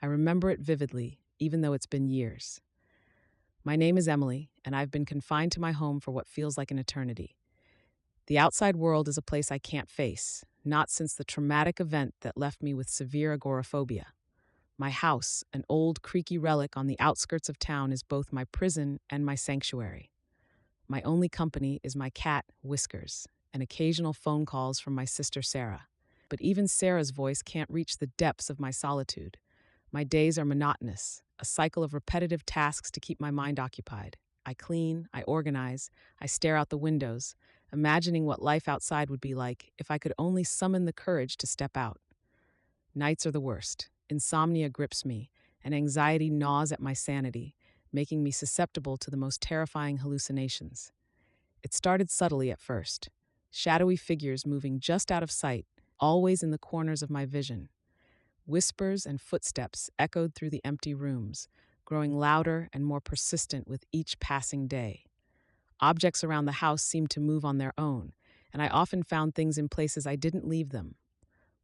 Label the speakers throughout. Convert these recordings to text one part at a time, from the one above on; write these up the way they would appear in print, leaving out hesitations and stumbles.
Speaker 1: I remember it vividly, even though it's been years. My name is Emily, and I've been confined to my home for what feels like an eternity. The outside world is a place I can't face, not since the traumatic event that left me with severe agoraphobia. My house, an old, creaky relic on the outskirts of town, is both my prison and my sanctuary. My only company is my cat, Whiskers, and occasional phone calls from my sister, Sarah. But even Sarah's voice can't reach the depths of my solitude. My days are monotonous, a cycle of repetitive tasks to keep my mind occupied. I clean, I organize, I stare out the windows, imagining what life outside would be like if I could only summon the courage to step out. Nights are the worst. Insomnia grips me, and anxiety gnaws at my sanity, making me susceptible to the most terrifying hallucinations. It started subtly at first, shadowy figures moving just out of sight, always in the corners of my vision. Whispers and footsteps echoed through the empty rooms, growing louder and more persistent with each passing day. Objects around the house seemed to move on their own, and I often found things in places I didn't leave them.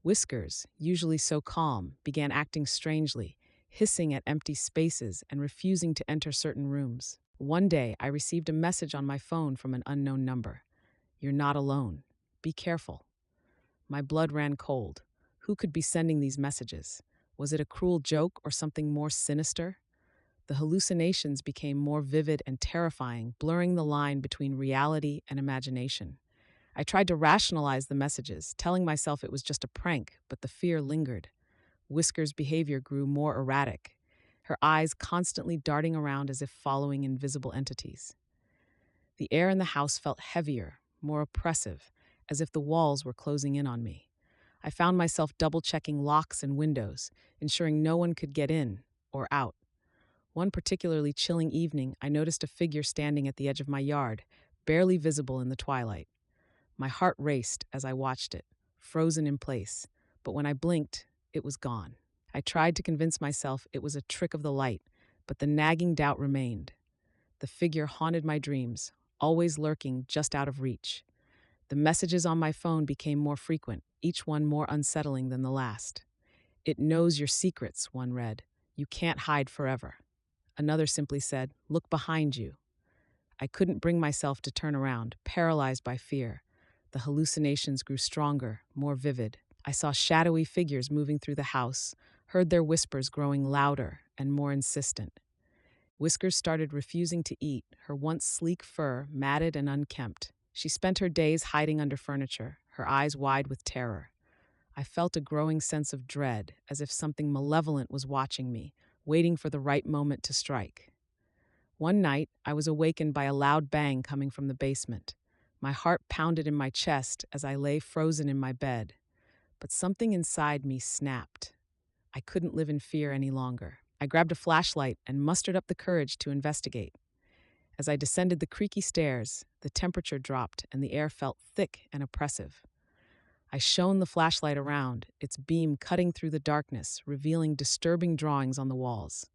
Speaker 1: Whiskers, usually so calm, began acting strangely, hissing at empty spaces and refusing to enter certain rooms. One day, I received a message on my phone from an unknown number. "You're not alone. Be careful." My blood ran cold. Who could be sending these messages? Was it a cruel joke or something more sinister? The hallucinations became more vivid and terrifying, blurring the line between reality and imagination. I tried to rationalize the messages, telling myself it was just a prank, but the fear lingered. Whisker's behavior grew more erratic, her eyes constantly darting around as if following invisible entities. The air in the house felt heavier, more oppressive, as if the walls were closing in on me. I found myself double-checking locks and windows, ensuring no one could get in or out. One particularly chilling evening, I noticed a figure standing at the edge of my yard, barely visible in the twilight. My heart raced as I watched it, frozen in place, but when I blinked, it was gone. I tried to convince myself it was a trick of the light, but the nagging doubt remained. The figure haunted my dreams, always lurking just out of reach. The messages on my phone became more frequent, each one more unsettling than the last. "It knows your secrets," one read. "You can't hide forever." Another simply said, "Look behind you." I couldn't bring myself to turn around, paralyzed by fear. The hallucinations grew stronger, more vivid. I saw shadowy figures moving through the house, heard their whispers growing louder and more insistent. Whiskers started refusing to eat, her once sleek fur matted and unkempt. She spent her days hiding under furniture, her eyes wide with terror. I felt a growing sense of dread, as if something malevolent was watching me, waiting for the right moment to strike. One night, I was awakened by a loud bang coming from the basement. My heart pounded in my chest as I lay frozen in my bed. But something inside me snapped. I couldn't live in fear any longer. I grabbed a flashlight and mustered up the courage to investigate. As I descended the creaky stairs, the temperature dropped and the air felt thick and oppressive. I shone the flashlight around, its beam cutting through the darkness, revealing disturbing drawings on the walls.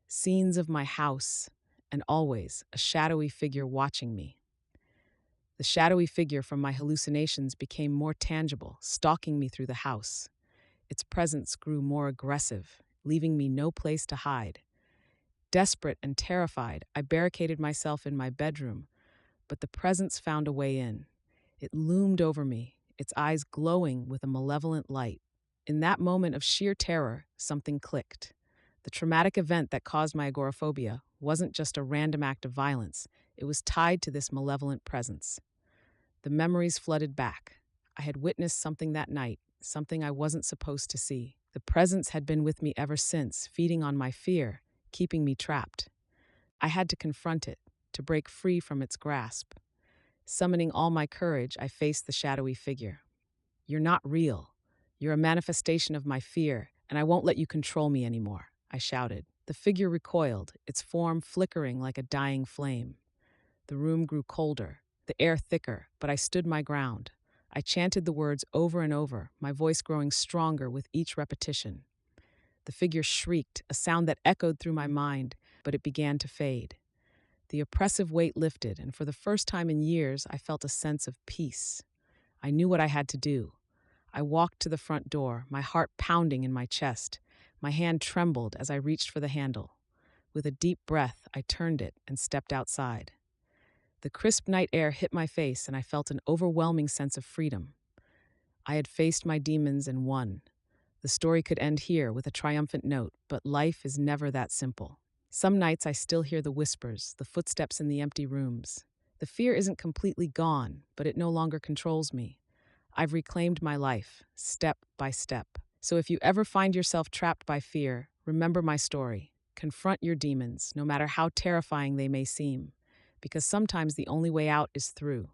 Speaker 1: Scenes of my house, and always a shadowy figure watching me. The shadowy figure from my hallucinations became more tangible, stalking me through the house. Its presence grew more aggressive, leaving me no place to hide. Desperate and terrified, I barricaded myself in my bedroom, but the presence found a way in. It loomed over me, its eyes glowing with a malevolent light. In that moment of sheer terror, something clicked. The traumatic event that caused my agoraphobia wasn't just a random act of violence, it was tied to this malevolent presence. The memories flooded back. I had witnessed something that night, something I wasn't supposed to see. The presence had been with me ever since, feeding on my fear, keeping me trapped. I had to confront it, to break free from its grasp. Summoning all my courage, I faced the shadowy figure. "You're not real. You're a manifestation of my fear, and I won't let you control me anymore," I shouted. The figure recoiled, its form flickering like a dying flame. The room grew colder, the air thicker, but I stood my ground. I chanted the words over and over, my voice growing stronger with each repetition. The figure shrieked, a sound that echoed through my mind, but it began to fade. The oppressive weight lifted, and for the first time in years, I felt a sense of peace. I knew what I had to do. I walked to the front door, my heart pounding in my chest. My hand trembled as I reached for the handle. With a deep breath, I turned it and stepped outside. The crisp night air hit my face, and I felt an overwhelming sense of freedom. I had faced my demons and won. The story could end here with a triumphant note, but life is never that simple. Some nights I still hear the whispers, the footsteps in the empty rooms. The fear isn't completely gone, but it no longer controls me. I've reclaimed my life, step by step. So if you ever find yourself trapped by fear, remember my story. Confront your demons, no matter how terrifying they may seem, because sometimes the only way out is through.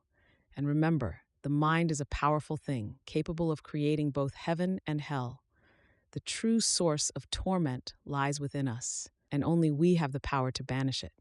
Speaker 1: And remember, the mind is a powerful thing, capable of creating both heaven and hell. The true source of torment lies within us, and only we have the power to banish it.